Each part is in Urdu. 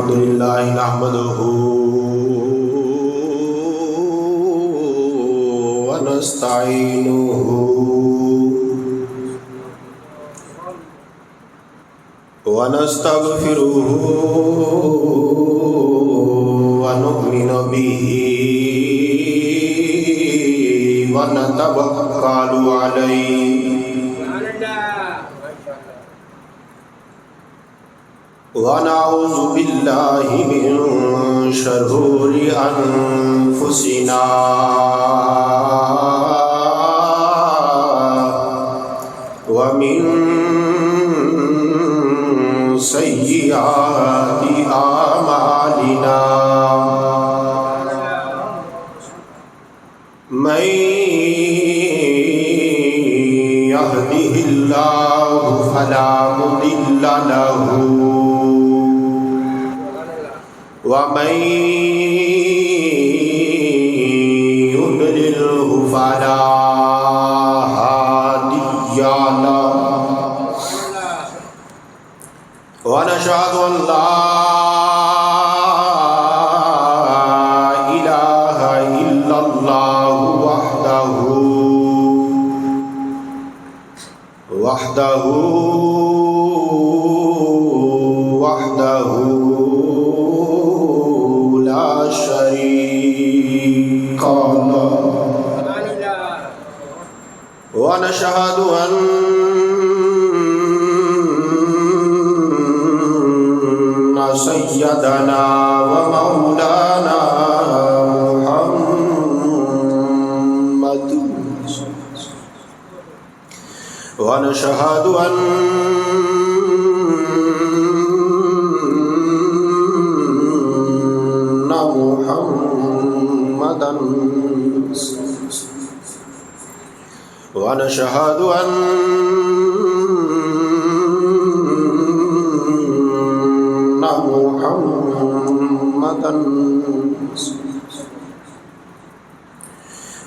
للہ نحمدہ ونستعینہ ونستغفرہ ونؤمن بہ ونتوکل علیہ ونعوذ باللہ من شرور انفسنا ومن سیئات اعمالنا من يهده الله فلا مضل له ومن يضلله فلا هادي له ونشهد أن لا إله إلا الله وحده لا شريك له ونشهد أن سيدنا ومولانا محمد ونشهد أن محمدا ونشهد أن محمدا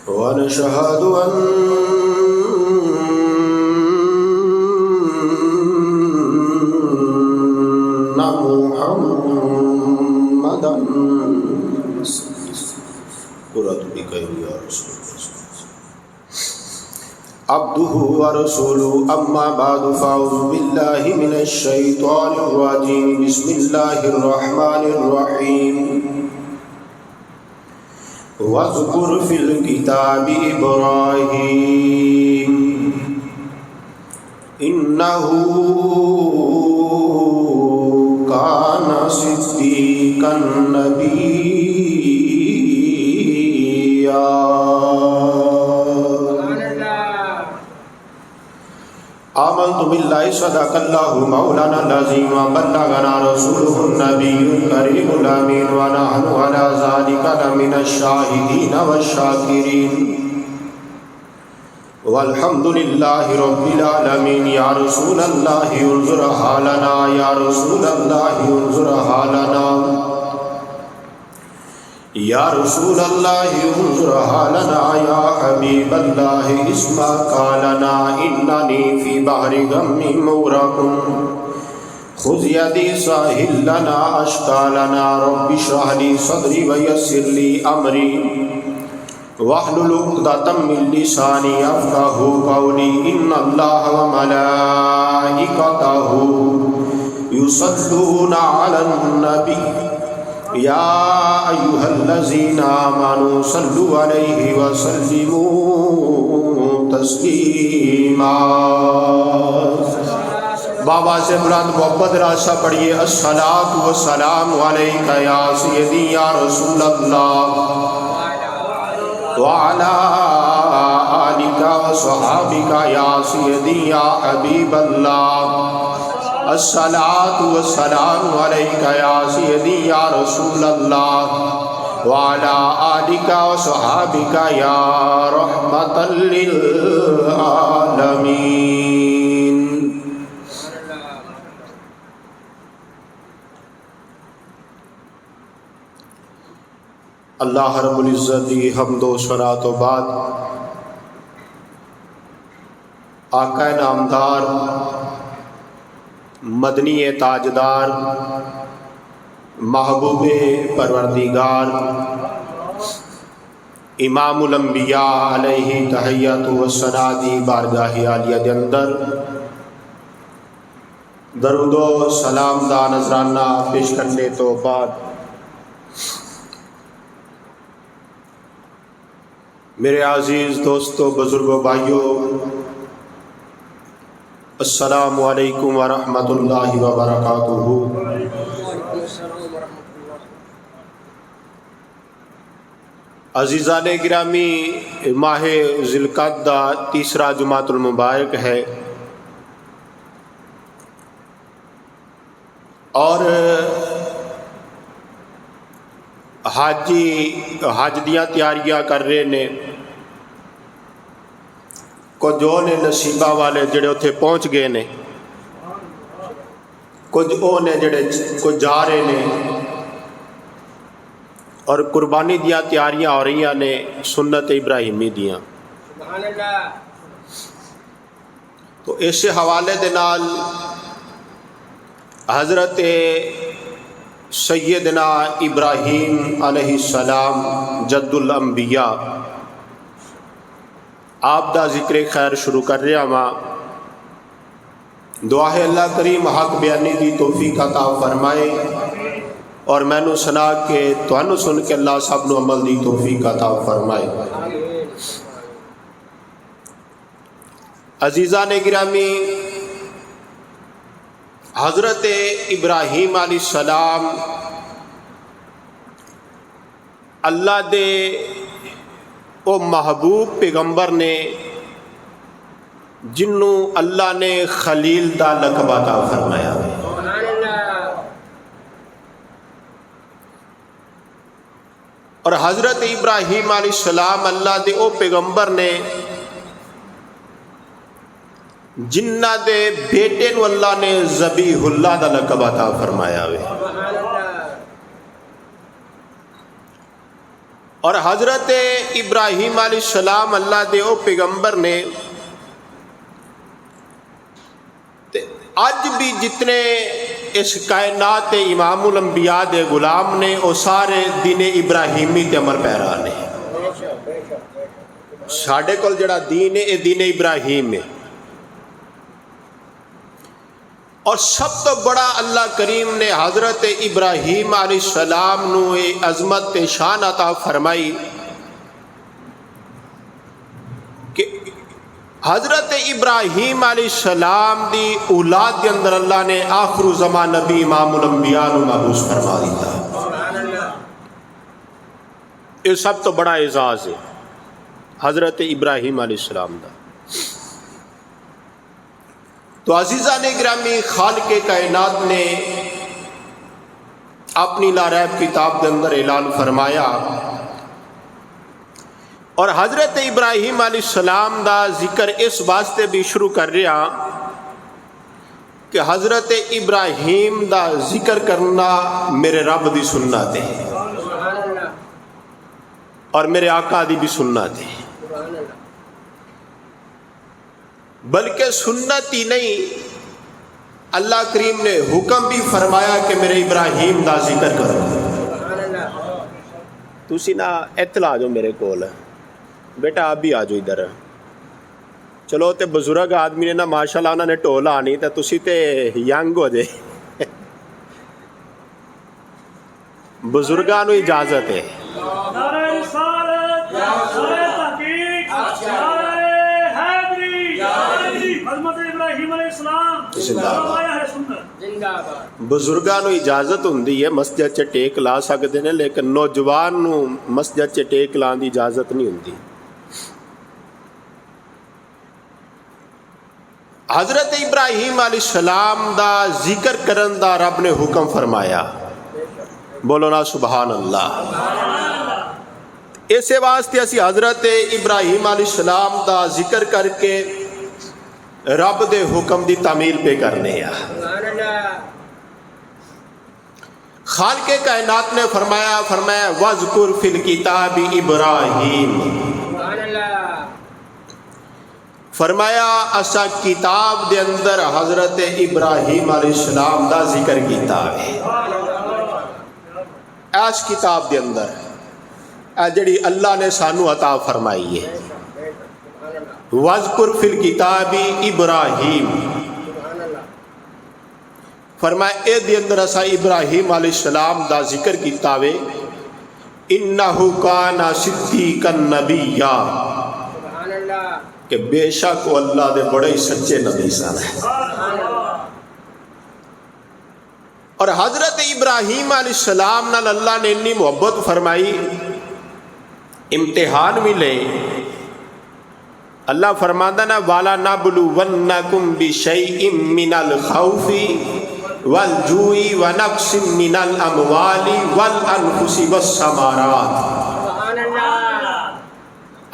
ونشهد أن محمدا عبده ورسوله أما بعد فأعوذ بالله من الشيطان الرجيم بسم الله الرحمن الرحيم واذكر في الكتاب إبراهيم إنه كان صديقا نبيا آمنت بالله صدق الله مولانا العظيم وبلغنا رسوله النبي الكريم الأمين ونحن على ذلك لمن الشاهدين والشاكرين والحمد لله رب العالمين يا رسول الله انظر حالنا يا رسول الله انظر حالنا یا رسول اللہ انظر حالنا یا حبیب اللہ اسمع قالنا اننی فی بحر غم مغرق خذ یدی ساحل لنا اشکالنا رب اشرح لی صدری ویسر لی امری واحلل عقدۃ من لسانی یفقهوا قولی ان اللہ وملائکتہ یصلون علی النبی یا ایہا الذین آمنوا صلوا علیہ وسلموا تسلیما بابا سے بلند محبت راسہ پڑھیے الصلاۃ والسلام علیکہ یا سیدی یا رسول اللہ وعلی آلک وصحابک یا سیدی یا حبیب اللہ الصلاۃ والسلام علیکہ یا سیدی یا رسول اللہ وعلی آلک وصحابک یا رحمۃ للعالمین۔ اللہ رب العزت کی حمد و ثنا تو بعد آقا نامدار مدنی تاجدار محبوب پروردگار امام الانبیاء علیہ تحیۃ و ثنا دی بارگاہ عالیہ دے اندر درود و سلام دا نذرانہ پیش کرنے تو بعد میرے عزیز دوستو، بزرگوں، بھائیوں، السلام علیکم ورحمۃ اللہ وبرکاتہ۔ عزیزان گرامی، ماہ ذی القعدہ تیسرا جمعۃ المبارک ہے اور حج دیاں تیاریاں کر رہے نے۔ کچھ وہ نے نصیبہ والے جڑے اتنے پہنچ گئے نے، کچھ وہ نے جڑے کچھ جا رہے نے، اور قربانی دیاں تیاریاں ہو رہی نے سنت ابراہیمی دیاں۔ تو اس حوالے دے نال حضرت سیدنا ابراہیم علیہ السلام جد الانبیاء آپ دا ذکر خیر شروع کر رہا ہاں۔ دعا ہے اللہ کریم حق بیانی دی توفیق عطا فرمائے، اور میں نو سنا کے تانوں سن کے اللہ سب نو عمل دی توفیق عطا فرمائے۔ عزیزان گرامی، حضرت ابراہیم علیہ السلام اللہ دے او محبوب پیغمبر نے جنوں اللہ نے خلیل دا لقب عطا فرمایا۔ اور حضرت ابراہیم علیہ السلام اللہ دے او پیغمبر نے جنہ دے بیٹے نو اللہ نے ذبیح اللہ دا لقب عطا فرمایا ہوئے۔ اور حضرت ابراہیم علیہ السلام اللہ دے او پیغمبر نے آج بھی جتنے اس کائنات امام الانبیاء دے غلام نے وہ سارے دین ابراہیمی تے عمل پیرا نے۔ ساڈے کول جڑا دین ہے یہ دین ابراہیم ہے، اور سب تو بڑا اللہ کریم نے حضرت ابراہیم علیہ السلام نو عظمت تے شان عطا فرمائی کہ حضرت ابراہیم علیہ السلام دی اولاد کے اندر اللہ نے آخر زمان نبی امام الانبیاء نو مبعوث فرما دیتا۔ یہ سب تو بڑا اعزاز ہے حضرت ابراہیم علیہ السلام دا۔ تو عزیزان گرامی، خالق کائنات نے اپنی لا ریب کتاب کے اندر اعلان فرمایا، اور حضرت ابراہیم علیہ السلام دا ذکر اس واسطے بھی شروع کر رہا کہ حضرت ابراہیم دا ذکر کرنا میرے رب دی سنت ہے اور میرے آقا دی بھی سنت ہے، بلکہ سنت ہی نہیں، اللہ کریم نے حکم بھی فرمایا کہ میرے ابراہیم دا ذکر کرو۔ تسی نا اطلاع آ جاؤ میرے کول، بیٹا آپ بھی آ جاؤ ادھر۔ چلو تے بزرگ آدمی نے نا ماشاءاللہ انہوں نے ٹول آنی تے تسی تے ینگ ہو جائے، بزرگاں نو اجازت ہے۔ بزرگاں نو اجازت ہوندی ہے مسجد چ ٹیک لا سکتے ہیں، لیکن نوجوان نو مسجد چ ٹیک لان دی اجازت نہیں ہوندی۔ حضرت ابراہیم علیہ السلام دا ذکر کرن دا رب نے حکم فرمایا، بولو نا سبحان اللہ۔ اسے واسطے اسی حضرت ابراہیم علیہ السلام دا ذکر کر کے رب دے حکم دی تعمیل پہ کرنے ہیں۔ خالق کائنات نے فرمایا وَذْكُرْ فِي الْكِتَابِ إِبْرَاهِيمَ، فرمایا اسا کتاب دے اندر حضرت ابراہیم علیہ السلام دا ذکر کیتا ہے. اس کتاب دے اندر جڑی اللہ نے سانو عطا فرمائی ہے. وَاذْكُرْ فِي الْكِتَابِ إِبْرَاهِيمَ، فرمایا اے دے اندر اسا ابراہیم علیہ السلام دا ذکر کیتا وے. إِنَّهُ كَانَ صِدِّيقًا نَبِيًّا، کہ بے شک وہ اللہ دے بڑے سچے نبی سن. اور حضرت ابراہیم علیہ السلام نال اللہ نے اتنی محبت فرمائی، امتحان بھی لے. اللہ فرماتا نا وَلَنَبْلُوَنَّكُمْ بِشَيْءٍ مِّنَ الْخَوْفِ وَالْجُوعِ وَنَقْصٍ مِّنَ الْأَمْوَالِ وَالْأَنفُسِ وَالثَّمَرَاتِ.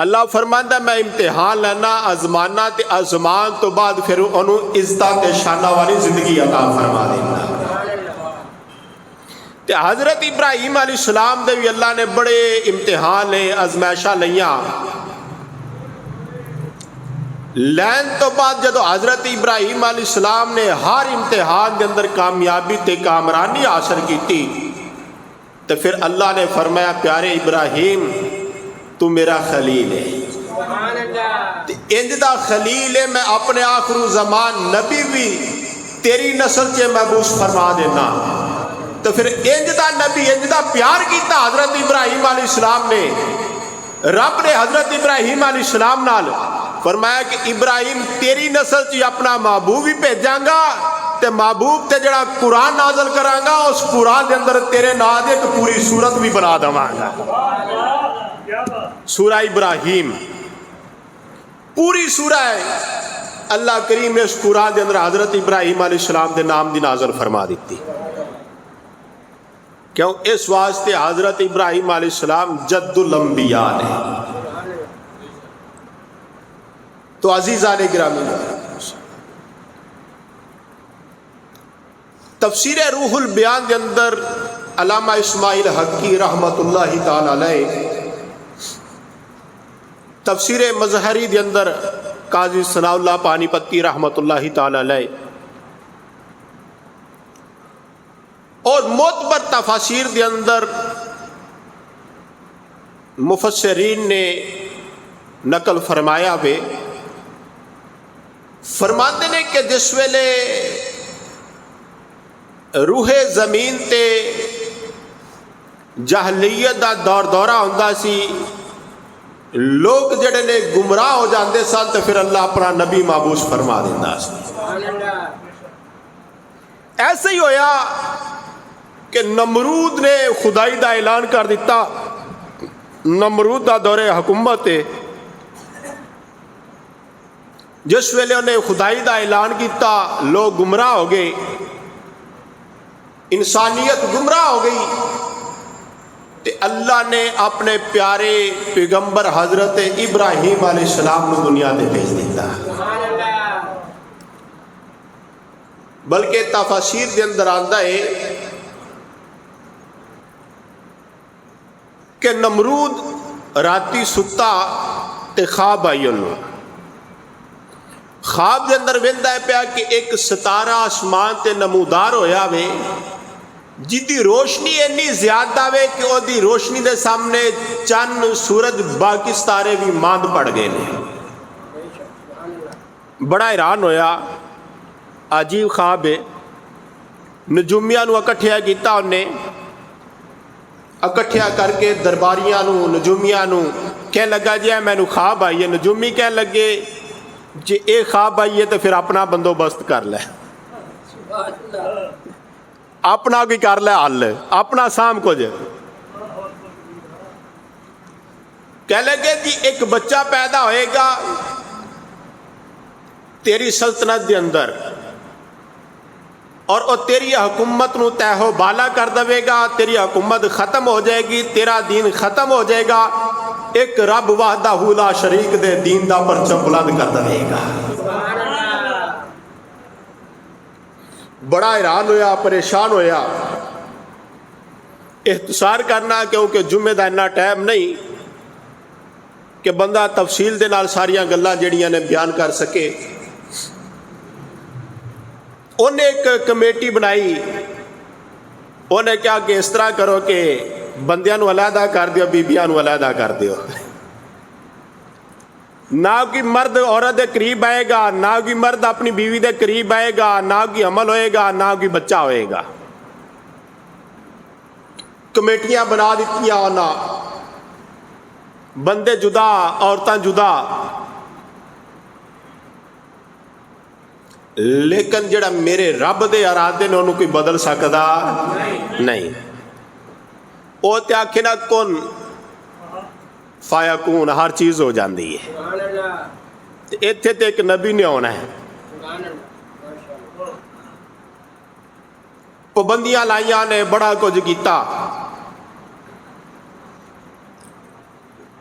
اللہ فرماتا میں امتحان لینا آزمانا تے آزمان تو بعد پھر انہوں عزت تے شانہ والی زندگی عطا فرما دینا. تے حضرت ابراہیم علیہ السلام دے بھی اللہ نے بڑے امتحان لے آزمائشاں لیاں. لین تو بعد جدو حضرت ابراہیم علیہ السلام نے ہر امتحان کے اندر کامیابی تے کامرانی حاصل کی تھی تو پھر اللہ نے فرمایا پیارے ابراہیم تو میرا خلیل ہے. انج دا خلیل ہے، میں اپنے آخر زمان نبی بھی تیری نسل سے محبوس فرما دینا. تو پھر انج دا نبی انج دا پیار کیتا حضرت ابراہیم علیہ السلام نے. رب نے حضرت ابراہیم علیہ السلام نال فرمایا کہ ابراہیم تیری نسل چ اپنا محبوب ہی بھیجاں گا تے محبوب تے جڑا قرآن نازل کراں گا اس قرآن دے اندر تیرے نام دی ایک پوری سورت بھی بنا دواں گا. سورہ ابراہیم پوری سورہ ہے اللہ کریم نے اس قرآن دے اندر حضرت ابراہیم علیہ السلام دے نام دی نازل فرما دیتی. کیوں؟ اس واسطے حضرت ابراہیم علیہ السلام جد الانبیاء نے. تو عزیزان گرامی، تفسیر روح البیان کے اندر علامہ اسماعیل حقی رحمت اللہ تعالی علیہ، تفسیر مظہری کے اندر قاضی ثناء اللہ پانی پتی رحمت اللہ تعالی علیہ، اور معتبر تفاسیر کے اندر مفسرین نے نقل فرمایا وے. فرماتے نے کہ جس ویلے روح زمین تے جاہلیت دا دور دورہ ہوندا سی، لوگ جڑے نے گمراہ ہو جاندے سن تو پھر اللہ اپنا نبی مابوس فرما دیندا سی. ایسے ہی ہویا کہ نمرود نے خدائی دا اعلان کر دیتا. نمرود دا دور حکومت ہے، جس ویلے انہیں خدائی دا اعلان کیتا لوگ گمراہ ہو گئے، انسانیت گمراہ ہو گئی. تے اللہ نے اپنے پیارے پیغمبر حضرت ابراہیم علیہ السلام نے دنیا تے بھیج دیتا. بلکہ تفاسیر کے اندر آندا ہے کہ نمرود راتی ستا تے خواب آئی انہوں. خواب دے اندر ویندا ہے پیا کہ ایک ستارہ آسمان تے نمودار ہویا وے، جدی روشنی اتنی زیادہ وے کہ او دی روشنی دے سامنے چند سورج باقی ستارے بھی ماند پڑ گئے نے. بڑا حیران ہویا، عجیب خواب ہے. نجومیاں نو اکٹھیا کیتا انہیں، اکٹھیا کر کے درباریاں نو نجومیاں نو کہنے لگا جی میں نو خواب آئی ہے. نجومی کہنے لگے جی اے خواب آئی ہے تو پھر اپنا بندوبست کر لے، اپنا کوئی کر لے حل، اپنا سام کچھ. کہنے لگے جی ایک بچہ پیدا ہوئے گا تیری سلطنت دے اندر، اور وہ تیری حکومت نو تہو بالا کر دے گا، تیری حکومت ختم ہو جائے گی، تیرا دین ختم ہو جائے گا، ایک رب وحدہ لا شریک دے دین دا پرچم بلند کر دے گا. بڑا حیران ہویا، پریشان ہویا. اختصار کرنا کیونکہ جمعے دا اتنا ٹائم نہیں، کہ بندہ تفصیل دے نال ساریاں گلاں جڑیاں نے بیان کر سکے. انہیں ایک کمیٹی بنائی. انہیں کہا کہ اس طرح کرو کہ بندیاں نو علیحدہ کر دیو، بیبیاں نو علیحدہ کر دیو. نہ کوئی مرد عورت دے قریب آئے گا، نہ کوئی مرد اپنی بیوی دے قریب آئے گا، نہ کوئی عمل ہوئے گا، نہ کوئی بچہ ہوئے گا. کمیٹیاں بنا دیتیاں انہاں، بندے جدا عورتاں جدا. لیکن جڑا میرے رب دے ارادے نے انہوں کوئی بدل سکتا نہیں. وہ تے آکھے نا کن فیکون، ہر چیز ہو جاندی ہے. ایتھے تے ایک نبی نے ہونا ہے. پابندیاں لائیاں نے، بڑا کچھ کیتا،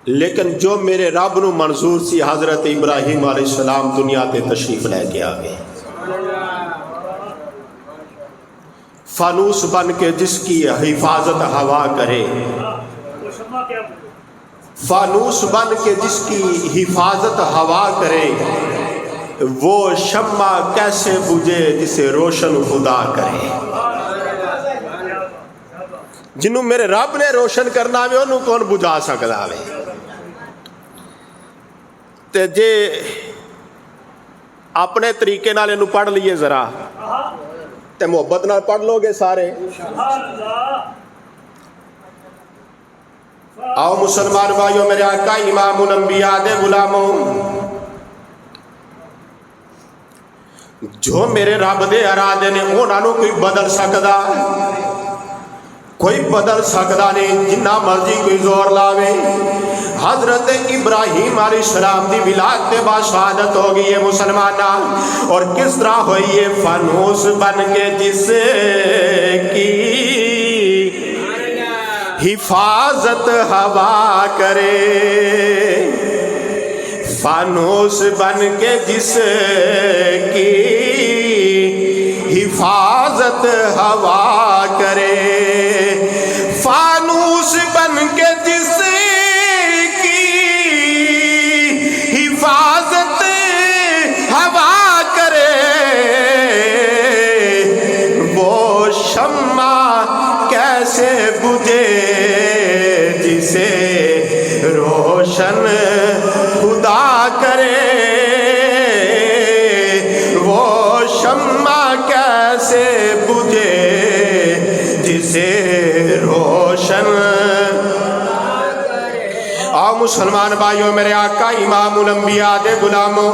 لیکن جو میرے رب نو منظور سی، حضرت ابراہیم علیہ السلام دنیا تے تشریف لے کے آ گئے. فانوس بن کے جس کی حفاظت ہوا کرے، فانوس بن کے جس کی حفاظت ہوا کرے، وہ شمع کیسے بجھے جسے روشن خدا کرے. جنہوں میرے رب نے روشن کرنا ہوئے انہوں کون بجھا سکتا ہے. تے جے اپنے طریقے نال انہوں پڑھ لیے ذرا تے محبت نال پڑھ لو گے سارے. آؤ مسلمان بھائیو، میرے آقا امام الانبیاء دے غلاموں، جو میرے رب دے ارادے نے انہاں نوں کوئی بدل سکدا، کوئی بدل سکدا نہیں، جنہ مرضی کوئی زور لاوے. حضرت ابراہیم علیہ السلام دی ولادت تے بعد شہادت ہو گئی ہے مسلماناں. اور کس طرح ہوئی ہے؟ فانوس بن کے جس کی حفاظت ہوا کرے، فانوس بن کے جس کی حفاظت ہوا کرے، فانوس بن کے جس کی حفاظت ہوا کرے، وہ شمع کیسے بجھے جسے روشن خدا کرے، وہ شمع کیسے بجھے جسے روشن. آؤ مسلمان بھائیوں، میرے آقا امام الانبیاء دے غلاموں،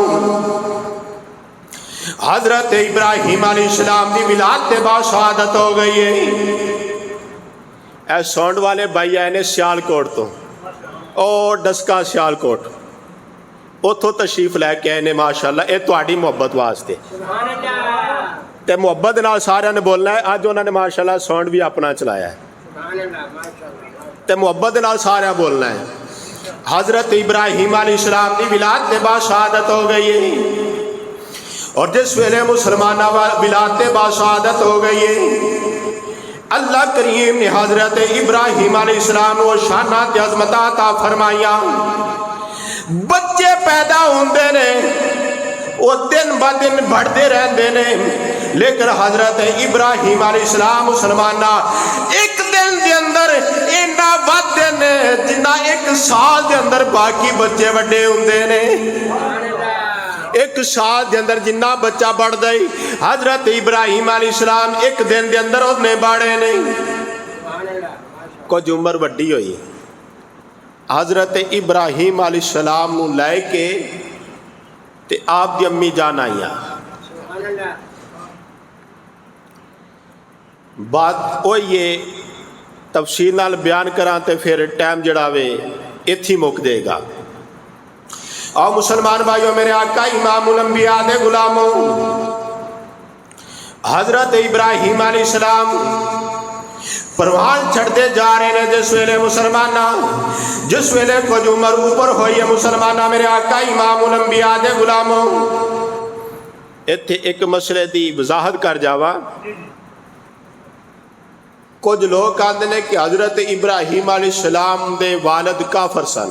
حضرت ابراہیم علیہ السلام دی ولادت تے بعد شہادت ہو گئی ہے. اے سونڈ والے بھائی آئے نے سیال کوٹ تو، او ڈسکا سیال کوٹ، اتھوں تشریف لے کے آئے نے. ماشاءاللہ اے تہاڈی محبت واسطے تے محبت نال سارے نے بولنا ہے. اج انہوں نے ماشاءاللہ ساؤنڈ بھی اپنا چلایا ہے تے محبت نال سارے بولنا ہے. حضرت ابراہیم علیہ السلام دی ولادت کے بعد شہادت ہو گئی ہے. اور جس ویلے مسلمانہ ولادت کے بعد شہادت ہو گئی ہے، اللہ کریم نے حضرت ابراہیم علیہ السلام کو شانات عظمتاں عطا فرمائیاں. بچے پیدا ہوندے نے، وہ دن با دن بڑھتے رہتے نے، لیکن حضرت ابراہیم علیہ السلام مسلمانہ ایک دن دے اندر اینا ودے نے جنہ ایک سال دے اندر باقی بچے وڈے ہوندے نے. ایک سال دے اندر جنہ بچہ بڑھ گئی، حضرت ابراہیم علیہ السلام ایک دن دے اندر انہیں باڑے نہیں. کچھ عمر وڈی ہوئی، حضرت ابراہیم علیہ السلام نو لے کے تے آپ دی امی جان آئیاں. بات وہ یہ تفصیل نال بیان کراں تے پھر ٹائم جڑا وے ایتھی مک دے گا. اور مسلمان بھائیوں، میرے آقا امام الانبیاء دے غلاموں، حضرت ابراہیم علیہ السلام پروان چڑھتے جا رہے ہیں. جس ویلے مسلمانہ، جس ویلے کچھ عمر اوپر ہوئی ہے مسلمانہ، میرے آقا امام الانبیاء دے غلاموں، ایتھے ایک مسئلے دی وضاحت کر جاوا. کچھ لوگ کہتے ہیں کہ حضرت ابراہیم علیہ السلام دے والد کافر سن،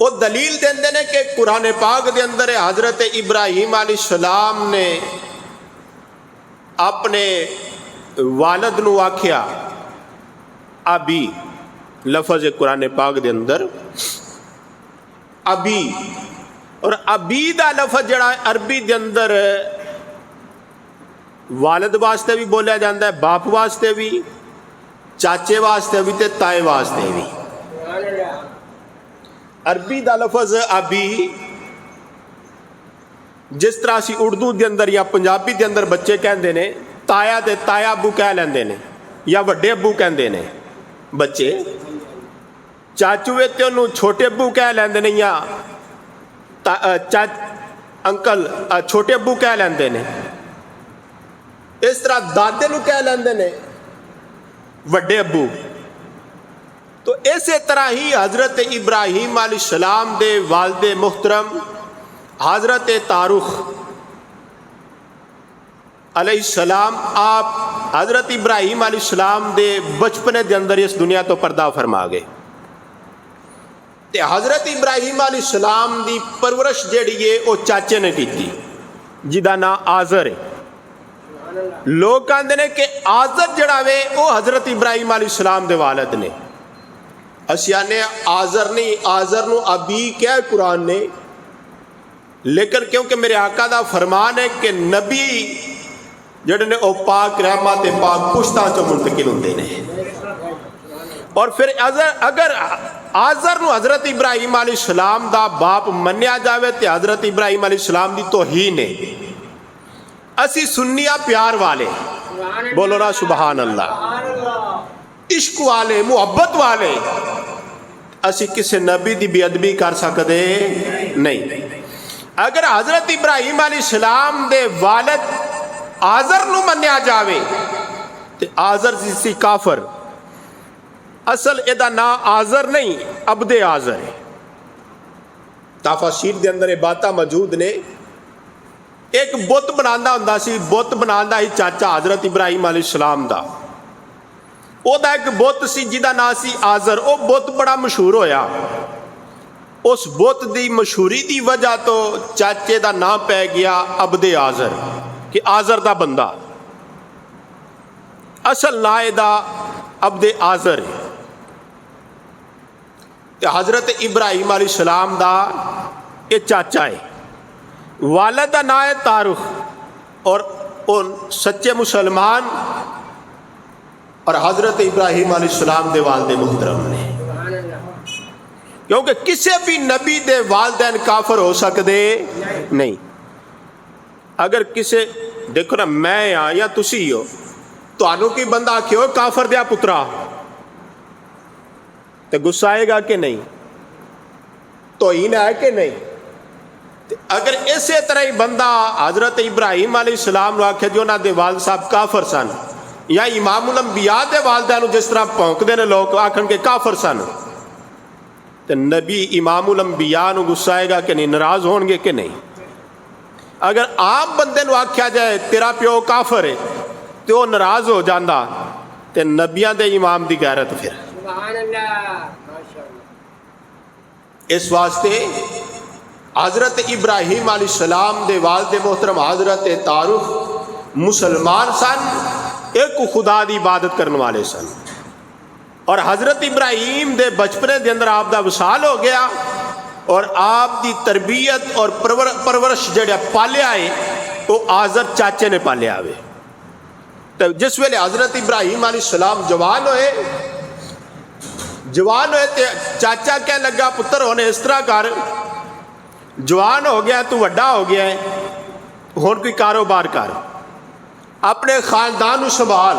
وہ دلیل دیندے نے کہ قرآن پاک دے اندر حضرت ابراہیم علیہ السلام نے اپنے والد نو آکھیا ابی، لفظ قرآن پاک دے اندر ابی، اور ابی دا لفظ جڑا عربی دے اندر والد واسطے بھی بولیا جاندہ ہے، باپ واسطے بھی، چاچے واسطے بھی تے تائے واسطے بھی۔ عربی دا لفظ ابی جس طرح سی اردو دے اندر یا پنجابی دے اندر بچے کہندے نے تایا تے تایا ابو کہہ لیندے نے، یا وڈے ابو کہندے نے بچے، چاچوے تے انہوں چھوٹے ابو کہہ لیندے نے، یا انکل چھوٹے ابو کہہ لیندے نے، اس طرح دادے نو کہہ لیندے نے وڈے ابو۔ تو اسی طرح ہی حضرت ابراہیم علیہ السلام دے والد محترم حضرت تارخ علیہ السلام آپ حضرت ابراہیم علیہ السلام دے بچپنے دے اندر اس دنیا تو پردہ فرما گئے۔ تے حضرت ابراہیم علیہ السلام دی پرورش جیڑی ہے وہ چاچے نے کی تھی جدا نا آزر ہے۔ لوگ کہندے نے کہ آزر جڑا وے وہ حضرت ابراہیم علیہ السلام دے والد نے، اسیانے آزر نہیں، آزر نو ابی کیا ہے قرآن نے، لیکن کیونکہ میرے آقا دا فرمان ہے کہ نبی جڑے نے او پاک رحمت پاک پشتاں چو منتقل ہوندے نے، اور پھر اگر آزر نو حضرت ابراہیم علیہ السلام دا باپ منیا جاوے تے حضرت ابراہیم علیہ السلام دی توہین ہے۔ اسی سنیہ پیار والے، بولو نا سبحان اللہ، عشق والے، محبت والے، اسی کسی نبی دی بے ادبی کر سکتے نہیں۔ اگر حضرت ابراہیم علیہ السلام دے والد آزر نو منیا جاوے تے آزر سی کافر، اصل ادا نا آزر نہیں عبد آزر ہے۔ تفاسیر دے اندر باتاں موجود نے، ایک بت بنانا ہوندا سی، بت بنانا ہی چاچا حضرت ابراہیم علیہ السلام دا، او دا ایک بت سی جدا نا سی آزر، او بت بڑا مشہور ہویا، اس بت دی مشہوری دی وجہ تو چاچے دا نام پہ گیا عبد آزر، کہ آزر دا بندہ، اصل نائے دا عبد آزر ہے۔ حضرت ابراہیم علیہ السلام دا یہ چاچا ہے، والد دا نام ہے تارخ، اور ان سچے مسلمان اور حضرت ابراہیم علیہ السلام دے والد محترم نے، کیونکہ کسی بھی نبی دے والدین کافر ہو سکتے نہیں۔ اگر کسی دیکھو نا میں ہاں یا تسی ہو، تو آنو کی بندہ آکھے ہو کافر دیا پترا، تو غصہ آئے گا کہ نہیں؟ توہین ہے کہ نہیں؟ اگر اسی طرح ہی بندہ حضرت ابراہیم علیہ السلام نو آکھے جو نا دے والد صاحب کافر سن، یا امام الانبیاء دے والدین جس طرح پونک دینے لوگ آکھن کے کافر سن، تو نبی امام الانبیاء نو غصہ آئے گا کہ نہیں، ناراض ہون گے کہ نہیں؟ اگر عام بندے نو آکھیا جائے تیرا پیو کافر ہے تو وہ ناراض ہو جاندہ، تے نبیاں دے امام دی غیرت پھر۔ سبحان اللہ، ماشاءاللہ۔ اس واسطے حضرت ابراہیم علیہ السلام دے والد محترم حضرت تارخ مسلمان سن، ایک خدا دی عبادت کرنے والے سن، اور حضرت ابراہیم دے بچپنے دے اندر آپ دا وصال ہو گیا، اور آپ دی تربیت اور پرورش جڑا پالیا ہے وہ آزر چاچے نے پالیا ہوئے۔ تو جس ویلے حضرت ابراہیم علیہ السلام جوان ہوئے تے چاچا کہہ لگا پتر ہونے اس طرح کر، جوان ہو گیا تو وڈا ہو گیا ہے، ہون کوئی کاروبار کر، اپنے خاندان نو سنبھال۔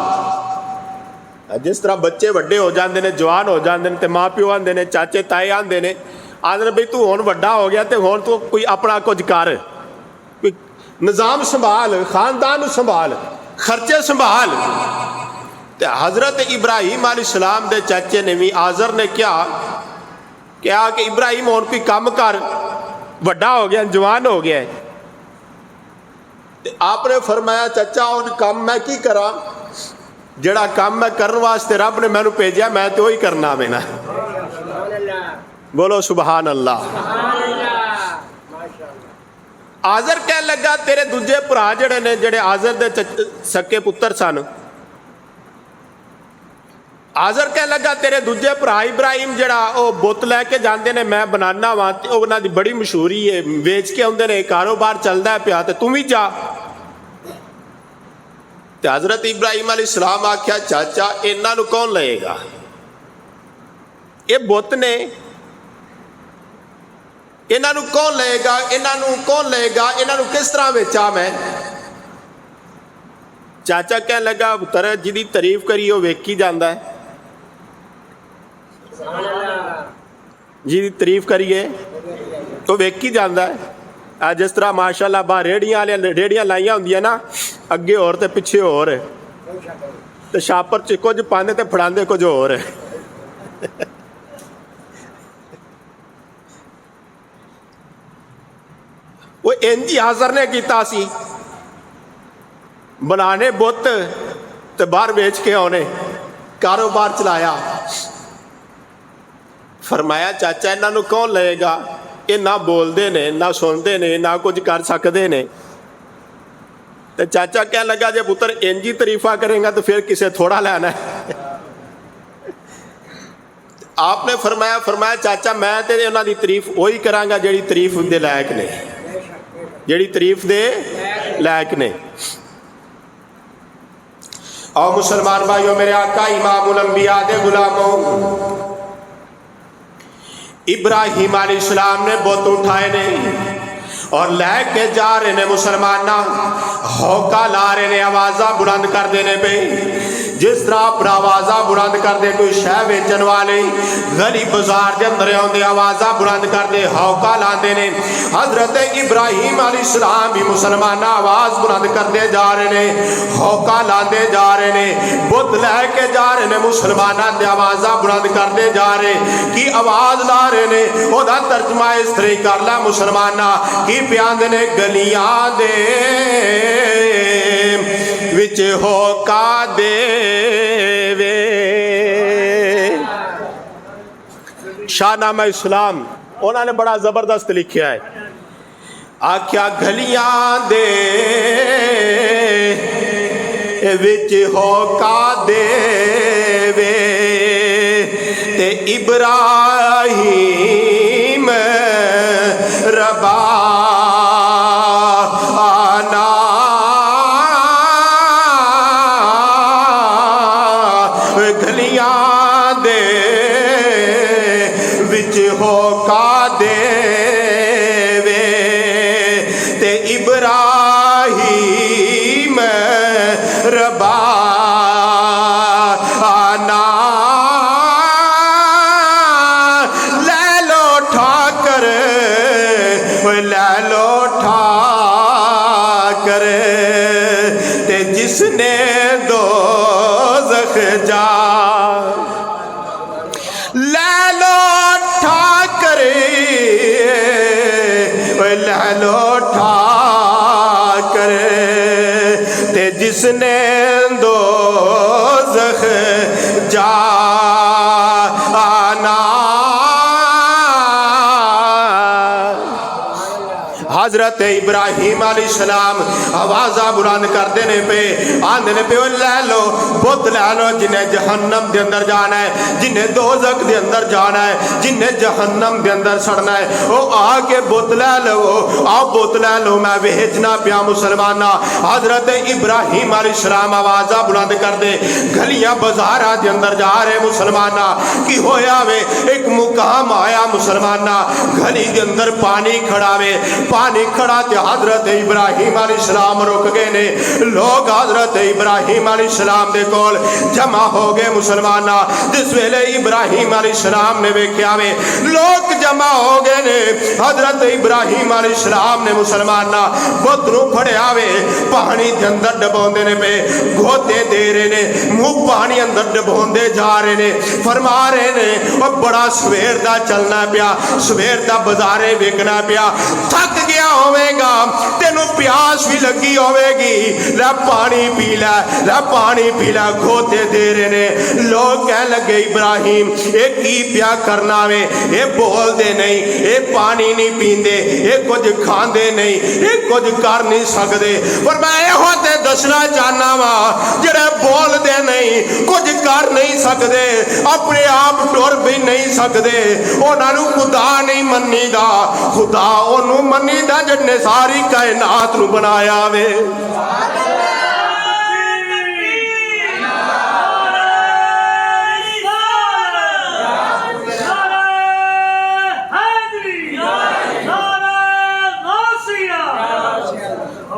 جس طرح بچے وڈے ہو جاندے نے، جوان ہو جاندے نے، تے ماں پیو آندے نے، چاچے تائے آندے نے، آندے بھئی تو ہون وڈا ہو گیا تے ہون تو کوئی اپنا کچھ کر، کوئی نظام سنبھال، خاندان نو سنبھال، خرچے سنبھال۔ تے حضرت ابراہیم علیہ السلام دے چاچے نے بھی آزر نے کیا کہ ابراہیم ہون کوئی کام کر، وڈا ہو گیا، جوان ہو گیا ہے، آپ نے فرمایا چچا ان کام میں کی کرا جڑا کام میں کرنے واسطے رب نے مینوں بھیجا میں تو وہی کرنا میں نا. سبحان اللہ بولو سبحان اللہ. سبحان اللہ ماشاء اللہ. آزر کہنے لگا تیرے دوجے بھرا جڑے نے جڑے آزر دے سکے پتر سن, آزر کہنے لگا تیرے دوجے بھرا ابراہیم جڑا وہ بت لے کے جاندے نے میں بنانا وا انہاں دی بڑی مشہوری ہے ویچ کے آندے نے کاروبار چلدا ہے پیا تے تم بھی جا. تے حضرت ابراہیم علیہ السلام آکھیا چاچا انہاں نو کون لے گا, یہ بت نے انہاں نو کون لے گا, انہاں نو کون لے گا, انہاں نو کس طرح بیچا میں. چاچا کہنے لگا پتر جی تعریف کری وہ ویکھی جاندا ہے, سبحان اللہ. جی تعریف کریے تو ویکھی جاندا ہے. جس طرح ماشاء اللہ باہر ریڑیاں لائیاں ہوندیاں نا اگے اور تے پیچھے اور تے شاپر چ کچھ پاندے تے پھڑاندے کچھ اور. وہ انجی حاضر نے کیتا سی بنانے بت تے باہر بیچ کے آنے کاروبار چلایا. فرمایا چاچا انہاں نو کون لے گا, یہ نہ بولتے نے نہ سنتے نے نہ کچھ کر سکتے نے. تے چاچا کہنے لگا جے پتر انجی تعریفہ کریں گا تو پھر کسے تھوڑا لینا ہے. آپ نے فرمایا چاچا میں تے انہاں دی تعریف وہی کراں گا جیڑی تعریف دے لائق نے, جیڑی تعریف دے لائق نے. او مسلمان بھائیو میرے آقا امام الانبیاء دے غلاموں, ابراہیم علیہ السلام نے بت اٹھائے نے اور لے کے جا رہے نے مسلمان ہوکا لا رہے نے, آوازاں بلند کر دینے پہ جس طرح اپنا آوازاں بلند کر دے کوئی شے ویچن والے گلی بازار دے اندر آندے آوازاں بلند کر دے ہوکا لاندے نے. حضرت ابراہیم علیہ السلام بھی مسلمان آواز بلند کرتے جا رہے نے, ہوکا لاندے جا رہے نے, بت لے کے جا رہے نے مسلماناں دے آوازاں بلند کرتے جا رہے. کی آواز لا رہے نے او دا ترجمہ اس طرح کر لا مسلماناں کی پیاندے نے گلیاں دے وچ ہوکا دے وے. شاہ نامہ اسلام انہوں نے بڑا زبردست لکھیا ہے, آکھیا گلیاں دے وچ ہوکا دے وے تے ابراہیم ربا ہوکا دے وے تے ابراہیم ربا آنا لے لو ٹھا کر, لے لو ٹھا کر تے جس نے دوزخ جا لے لو ٹھا کر, لے لو ٹھا کر تے جس نے دوزخ جا آنا. حضرت ابراہیم علیہ السلام آوازاں بلند کر دینے پہ آندے نے پہ لے لو بت لے لو جنہیں جہنم دے اندر جانا ہے, جنہیں دوزخ دے اندر جانا ہے, جنہیں جہنم دے اندر سڑنا ہے او آ کے بت لے لو, آؤ بت لے لو میں ویچنا پیا مسلمانہ. حضرت ابراہیم علیہ السلام آوازاں بلند کر دے گلیاں بازاراں دے اندر جا رہے مسلمانہ. کی ہویا وے ایک مقام آیا مسلمانہ, گلی دے اندر پانی کھڑا وے, پانی کھڑا تے حضرت ابراہیم علیہ السلام رک گئے نے. لوگ حضرت ابراہیم علیہ السلام دے کول جمع ہو گئے مسلمانہ. جس ویلے ابراہیم علیہ السلام نے ویکھیا وے لوگ جمع ہو گئے نے, حضرت ابراہیم علیہ السلام نے مسلمانہ بت نو پھڑیا وے پانی دے اندر ڈبوندے نے پہ گھوتے دے رہے نے, منہ پانی اندر ڈبوندے جا رہے نے, فرما رہے نے او بڑا سویر دا چلنا پیا, سویر دا بازارے ویکنا پیا, تھک گیا ہوں ਹੋਵੇਗਾ, ਤੈਨੂੰ ਪਿਆਸ ਵੀ ਲੱਗੀ ਹੋਵੇਗੀ, ਲੈ ਪਾਣੀ ਪੀ ਲੈ, ਲੈ ਪਾਣੀ ਪੀ ਲੈ। ਖੋਤੇ ਦੇ ਰਹੇ ਨੇ। ਲੋਕ ਕਹਿ ਲੱਗੇ ਇਬਰਾਹੀਮ ਇਹ ਕੀ ਪਿਆ ਕਰਨਾ ਵੇ, ਇਹ ਬੋਲਦੇ ਨਹੀਂ, ਇਹ ਪਾਣੀ ਨਹੀਂ ਪੀਂਦੇ, ਇਹ ਕੁਝ ਖਾਂਦੇ ਨਹੀਂ, ਇਹ ਕੁਝ ਕਰ ਨਹੀਂ ਸਕਦੇ। ਪਰ ਮੈਂ ਇਹੋ ਤੇ ਦੱਸਣਾ ਚਾਹਨਾ ਵਾ ਜਿਹੜੇ ਬੋਲਦੇ ਨਹੀਂ, ਕੁਝ ਕਰ ਨਹੀਂ ਸਕਦੇ, ਆਪਣੇ ਆਪ ਟੁਰ ਵੀ ਨਹੀਂ ਸਕਦੇ, ਉਹਨਾਂ ਨੂੰ ਖੁਦਾ ਨਹੀਂ ਮੰਨੀਦਾ। ਖੁਦਾ ਉਹਨੂੰ ਮੰਨੀਦਾ ਜਿਹਨੇ ਸਾਰੀ ਕਾਇਨਾਤ ਨੂੰ ਬਣਾਇਆ ਵੇ।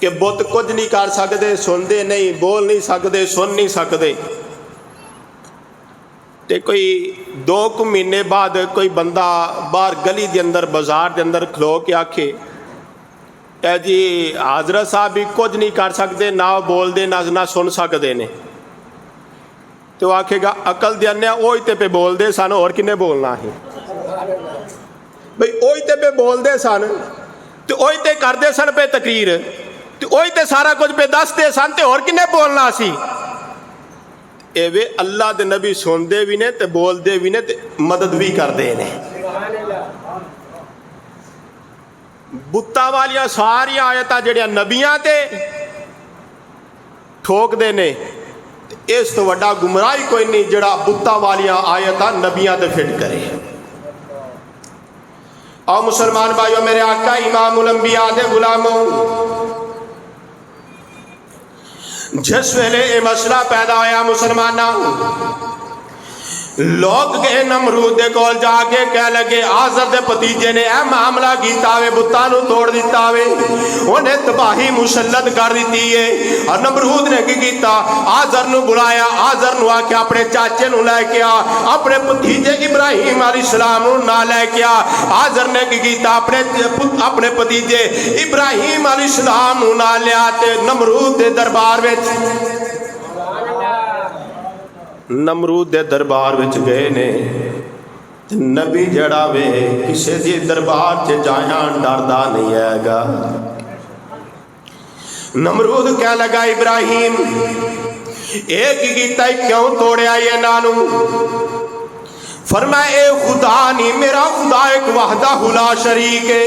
کہ بت کچھ نہیں کر سکتے، سنتے نہیں، بول نہیں سکتے، سن نہیں سکتے. تے کوئی 2 مہینے بعد کوئی بندہ باہر گلی دے اندر بازار دے اندر کھلو کے آکھے اے جی حضرت صاحب بھی کچھ نہیں کر سکتے، نہ بول دے نہ سن سکتے نے، تو آکھے گا عقل دے انے وہی تے پہ بول دے سن، اور کنے بولنا ہے بھئی؟ وہی تے پہ بول دے سن، تو وہی تے کر دے سن پہ تقریر، تو وہی تے سارا کچھ پہ دس دے سن، تے اور کنے بولنا سی؟ ایوے اللہ دے نبی سن دے بھی نے تے بول دے بھی نے تے مدد بھی کر دے نے. بتاں والیاں ساری آیتاں جڑیاں نبیاں تے ٹھوک دے نے، اس تو وڈا گمراہی کوئی نہیں جڑا بتاں والیاں آیتاں نبیاں تے فٹ کرے. اور مسلمان بھائیو، میرے آقا امام الانبیاء دے غلاموں، جس ویلے یہ مسئلہ پیدا ہویا مسلمانہ، لوگ گئے نمرود دے کول جا کے کہہ لگے آزر دے پتیجے نے اے معاملہ کیتا ہوئے، بتانو توڑ دیتا ہوئے، انہیں تباہی مسلط کر دیتی ہے. اور نمرود نے کی کیتا؟ آزر نو بلایا، آزر نو آکے اپنے چاچے نو لے کے آ، اپنے پتیجے ابراہیم علیہ السلام نو نہ لے کے آ. آزر نے کی کیتا؟ اپنے پتیجے ابراہیم علیہ السلام نو نہ لے آتے نمرود دے دربار وچ. نمرود دے دربار وچ گئے نے، نبی جڑا وے کسے دی دربار چ جایا ڈردا نہیں ہے گا. نمرود کہہ لگا ابراہیم ایک ہی کیتا کیوں توڑیا یہ نانو؟ فرمایا اے خدا نہیں، میرا خدا ایک وحدہ لا شریک ہے،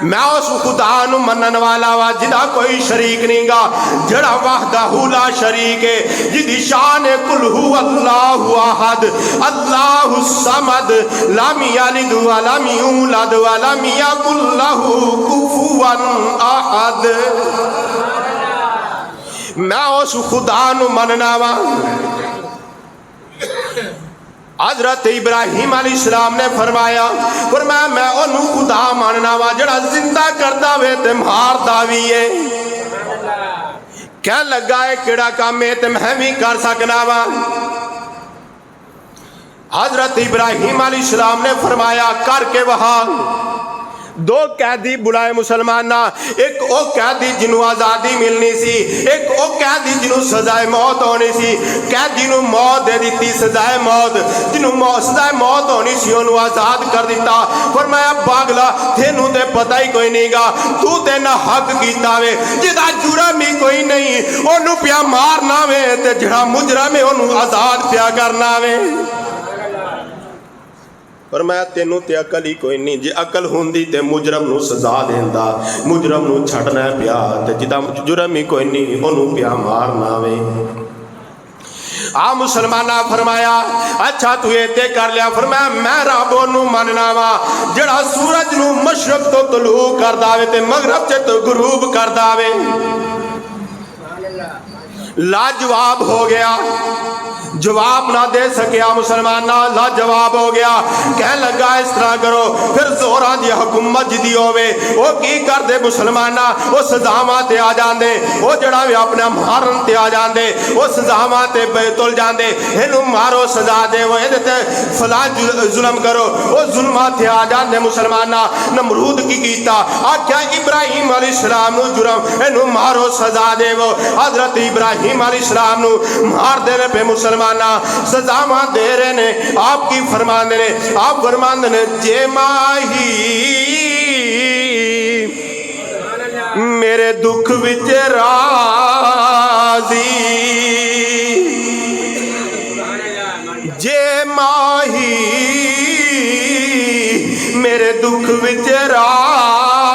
میں اس خدا نو منن والا وا جدا کوئی شریک نہیں گا، جڑا وحدہ لا شریک ہے، جدی شان کل ہو اللہ احد اللہ الصمد لم یلد ولم یولد ولم یکن لہ کفوا احد. میں اس خدا نو مننا وا. حضرت ابراہیم علیہ السلام نے فرمایا میں انہوں خدا ماننا وا جڑا زندہ کردا وے تے ماردا وی ہے. کہہ لگا ہے کیڑا کام ہے تے میں بھی کر سکنا وا. حضرت ابراہیم علیہ السلام نے فرمایا کر کے وہاں 2 قیدی بلائے مسلمانہ، ایک او قیدی جنہوں آزادی ملنی سی، ایک او قیدی جنہوں سزائے موت ہونی سی. قیدی نو موت دے دیتی، سزائے موت، جنہوں سزائے موت ہونی سی انہوں آزاد کر دیتا. فرمایا باگلا تینوں تے پتہ ہی کوئی نہیں گا، تو تے نہ حق کیتا وے، جدا جرم ہی کوئی نہیں انہوں پیا مارنا وے تے جڑا مجرم ہے انہوں آزاد پیا کرنا وے. فرمایا تینوں تے عقل ہی کوئی نہیں، جے عقل ہوندی تے مجرم نو سزا دیندا، مجرم نو چھڑنا پیا تے جدا جرم ہی کوئی نہیں انہوں پیا مارنا وے. مسلمانہ فرمایا اچھا تو یہ تے کر لیا. فرمایا میں رب نو مننا وا جڑا سورج نو مشرق تو طلوع کر داوے تے مغرب سے تو غروب کر داوے. لاجواب ہو گیا، جواب نہ دے سکیا مسلمانہ، لاجواب ہو گیا. کہہ لگا اس طرح کرو پھر زوراں دی حکومت جدی ہوئے وہ کی کر دے مسلمانہ، وہ سزاواں تے آ جاندے، وہ جڑا بھی اپنے مارن تے آ جاندے، وہ سزاواں تے تل جاندے، انہوں مارو سزا دے، وہ تے فلاں ظلم کرو، وہ ظلماں تے آ جاندے مسلمانہ. نمرود کی کیتا آکھیا ابراہیم علیہ السلام نو جرم انہوں مارو سزا دے. وہ حضرت ابراہیم علیہ السلام نو مار دے پہ مسلمانہ سزاواں دے رہے نے. آپ کی فرمان دے آپ فرمان دے جے ماہی میرے دکھ وچ راضی، جے ماہی میرے دکھ وچ راضی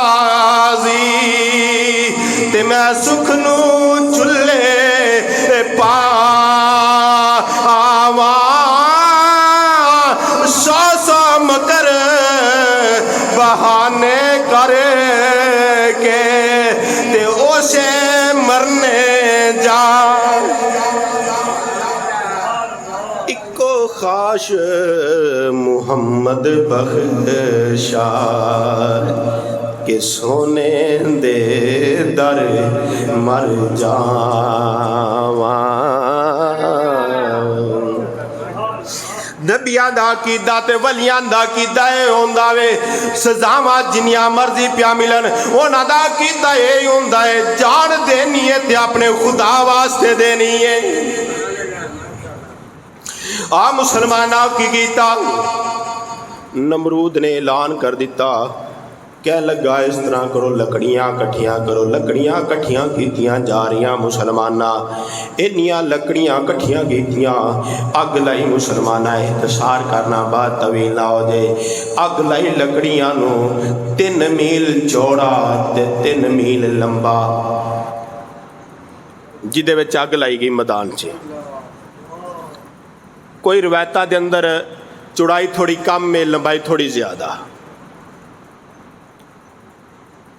تے میں سکھ نو چلے پاواں. سو مکر بہانے کرے کے تے اسے مرنے جا. اکو خاش محمد بخشا کہ سونے دے در مر جاواں۔ نبیاں دا عقیدہ تے ولیاں دا عقیدہ اے ہوندا وے سزاواں جنیاں مرضی پیا ملن انہاں دا عقیدہ اے ہوندا اے جان دینی ہے تے اپنے خدا واسطے دینی ہے۔ مسلمانوں کی کیتا نمرود نے اعلان کر دیتا، کہہ لگا اس طرح کرو لکڑیاں کٹھیاں کرو، لکڑیاں کٹھیاں کیتیاں جا رہیاں مسلمانہ، انیاں لکڑیاں کٹھیاں کیتیاں، اگ لائی مسلمانہ، احتسار کرنا بات طویل نہ ہو جائے، اگ لائی لکڑیاں نو 3 میل چوڑا تے 3 میل لمبا، جدے وچ اگ لائی گئی میدان چ۔ کوئی روایتہ دے اندر چوڑائی تھوڑی کم میں لمبائی تھوڑی زیادہ،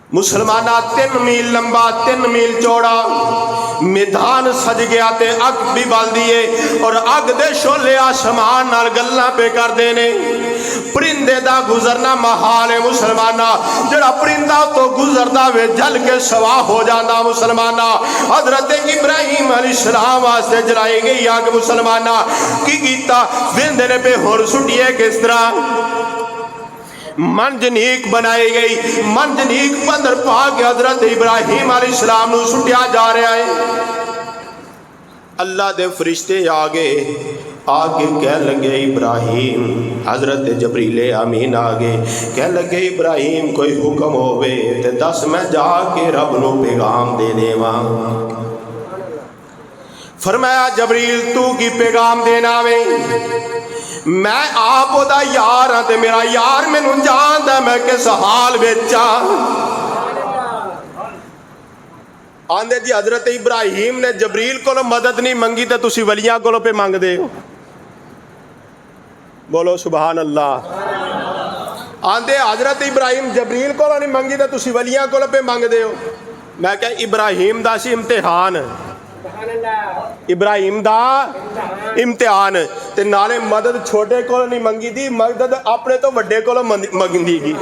مسلمانہ 3 میل لمبا 3 میل چوڑا میدان سج گیا تے اگ بھی بال دیے اور اگ دے شولے آسمان نال گلاں پہ کر دینے۔ پرندے دا گزرنا محال ہے مسلمانہ، جڑا پرندہ تو گزردا وے جل کے سوا ہو جاندا مسلمانہ۔ حضرت ابراہیم علیہ السلام واسطے جلائی گئی اگ مسلمانہ کی کیتا زندے نے پہ ہور سٹیے کس طرح منجنیک بنائی گئی، منجنیک بندر پا کے حضرت ابراہیم علیہ السلام نو سٹیا جا رہا ہے۔ اللہ دے فرشتے آگے کہہ لگے ابراہیم، حضرت جبریل امین آگے کہہ لگے ابراہیم کوئی حکم ہوئے تے دس میں جا کے رب نو پیغام دے دیواں۔ فرمایا جبریل تو کی پیغام دینا وے؟ میں آپ دا یار ہاں تے میرا یار میں نو جاندا میں کس حال وچا۔ آندے جی حضرت ابراہیم نے جبریل کو مدد نہیں منگی تے تسی ولیاں کو پہ منگ دے ہو، بولو سبحان اللہ۔ آندے حضرت ابراہیم جبریل کو نہیں منگی تے تسی ولیاں کو پہ منگ دے ہو۔ میں کہ ابراہیم دا سی امتحان، ابراہیم دا امتحان تے نالے مدد چھوٹے کو نہیں منگی دی، مدد اپنے تو وڈے کو منگی گی۔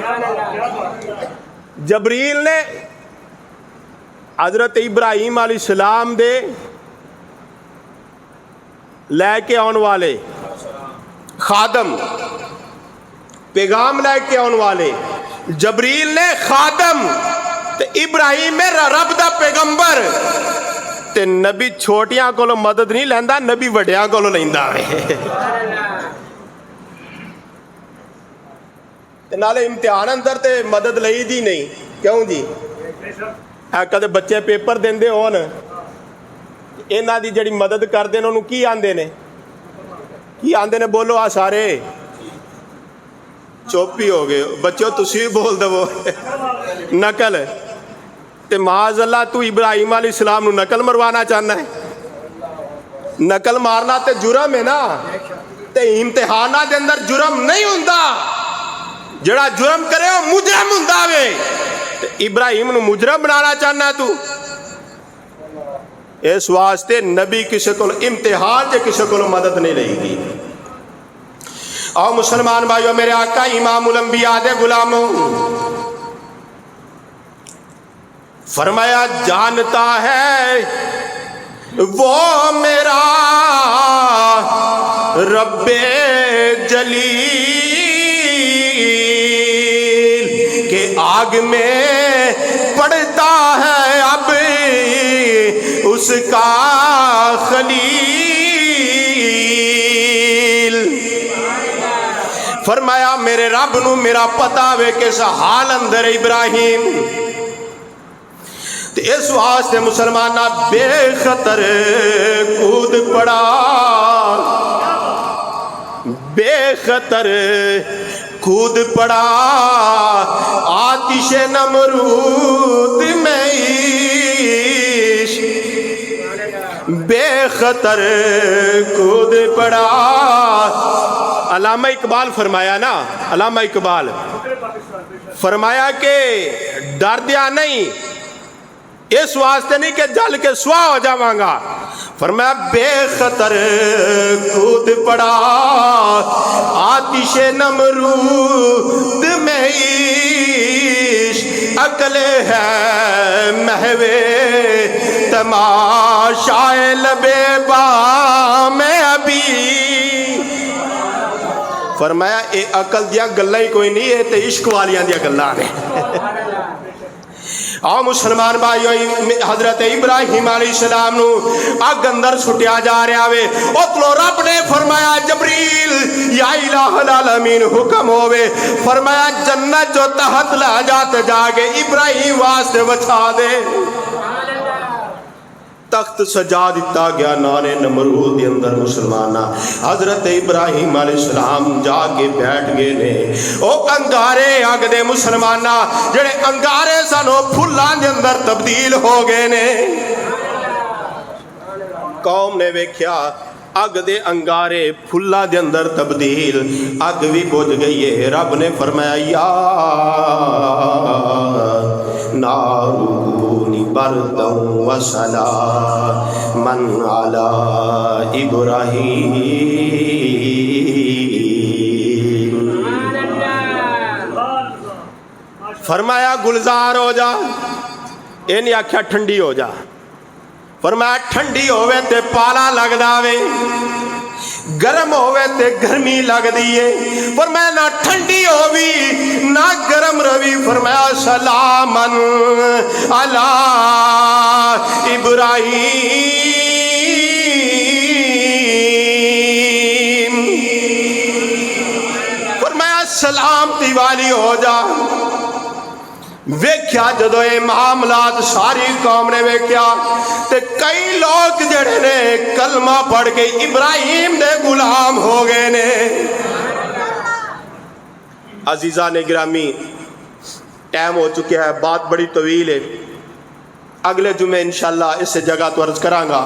جبریل نے حضرت ابراہیم علیہ السلام دے لے کے آن والے خادم، پیغام لے کے آن والے جبریل نے خادم تے ابراہیم میں رب دا پیغمبر تے نبی چھوٹیاں کو مدد نہیں لیندا، نبی وڈیاں کو لیندا ہے۔ تے نالے امتحان اندر تے مدد لئی دی نہیں، کیوں جی؟ کدے بچے پیپر دیندے ہون انہاں دی جڑی مدد کردے نے انہوں کی آندے نے؟ کی آندے نے؟ بولو آ سارے چپ ہی ہو گئے بچوں، تسی بھی بول دو نقل۔ تے معاذ اللہ تو ابراہیم علیہ السلام نو نقل مروانا چاہنا ہے؟ نقل مارنا تے جرم ہے نا، تے امتحانات دے اندر جرم نہیں ہوندا، جڑا جرم کرے وہ مجرم ہوندا وے۔ ابراہیم نو مجرم بنانا چاہنا تو؟ اس واسطے نبی کسی کو امتحان جے کسی کو مدد نہیں لے گی۔ اور مسلمان بھائیو میرے آقا امام الانبیاء دے غلاموں، فرمایا جانتا ہے وہ میرا رب جلیل کہ آگ میں پڑتا ہے اب اس کا خلیل۔ فرمایا میرے رب نو میرا پتا وے کس حال اندر ابراہیم، اس واسطے مسلمانہ بے خطر کود پڑا، بے خطر کود پڑا آتش نمرود میں عشق، بے خطر کود پڑا۔ علامہ اقبال فرمایا نا، علامہ اقبال فرمایا کہ ڈر دیا نہیں، اس واسطے نہیں کہ جل کے سوا ہو جاواں گا، فرمایا بے خطر کود پڑا آتش نمرود میں عشق، عقل ہے محوے تماشائے لبے بام ابھی. فرمایا اے عقل دیا گلاں ہی کوئی نہیں ہے تے عشق والیاں دیا گلاں نے. آؤ مسلمان بھائیو حضرت ابراہیم علیہ السلام نو اگ اندر سٹیا جا رہا وے. اتلو رب نے فرمایا جبریل یا الہ العالمین حکم ہوئے فرمایا جنت جو تحت لا جاتے جاگے ابراہیم واسطے بچھا دے. تخت سجا دیتا گیا نانے نمرود دے اندر. مسلمانہ حضرت ابراہیم علیہ السلام جا کے بیٹھ گئے نے. او انگارے اگ دے مسلمانہ جڑے انگارے سنو پھلان دے اندر تبدیل ہو گئے نے. قوم نے ویکھیا اگ دے انگارے پھلا دے اندر تبدیل, اگ بھی بجھ گئی ہے. رب نے فرمایا یا نارونی برداً و سلاما علی ابراہیم. فرمایا گلزار ہو جا, یہ نہیں آکھیا ٹھنڈی ہو جا. فرمایا ٹھنڈی ہوئے تے پالا لگ داوے, گرم ہوئے تے گرمی لگ دیئے. فرمایا نہ ٹھنڈی ہوئی نہ گرم روی. فرمایا سلامن علی ابراہیم. فرمایا سلامتی والی ہو جا. ویکھیا جدو یہ معاملات ساری قوم نے ویکھیا تے کئی لوگ جڑے نے کلمہ پڑھ کے ابراہیم دے غلام ہو گئے نے. عزیزان گرامی ٹائم ہو چکے ہے, بات بڑی طویل ہے. اگلے جمعے انشاءاللہ اس جگہ تو عرض کراں گا.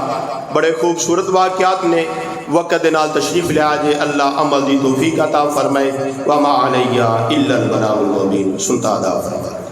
بڑے خوبصورت واقعات نے وقت دے نال تشریف لے آجے. اللہ عمل دی توفیق عطا فرمائے. وما علیہ الا البلاغ المبین. سنتا دا فرمائے.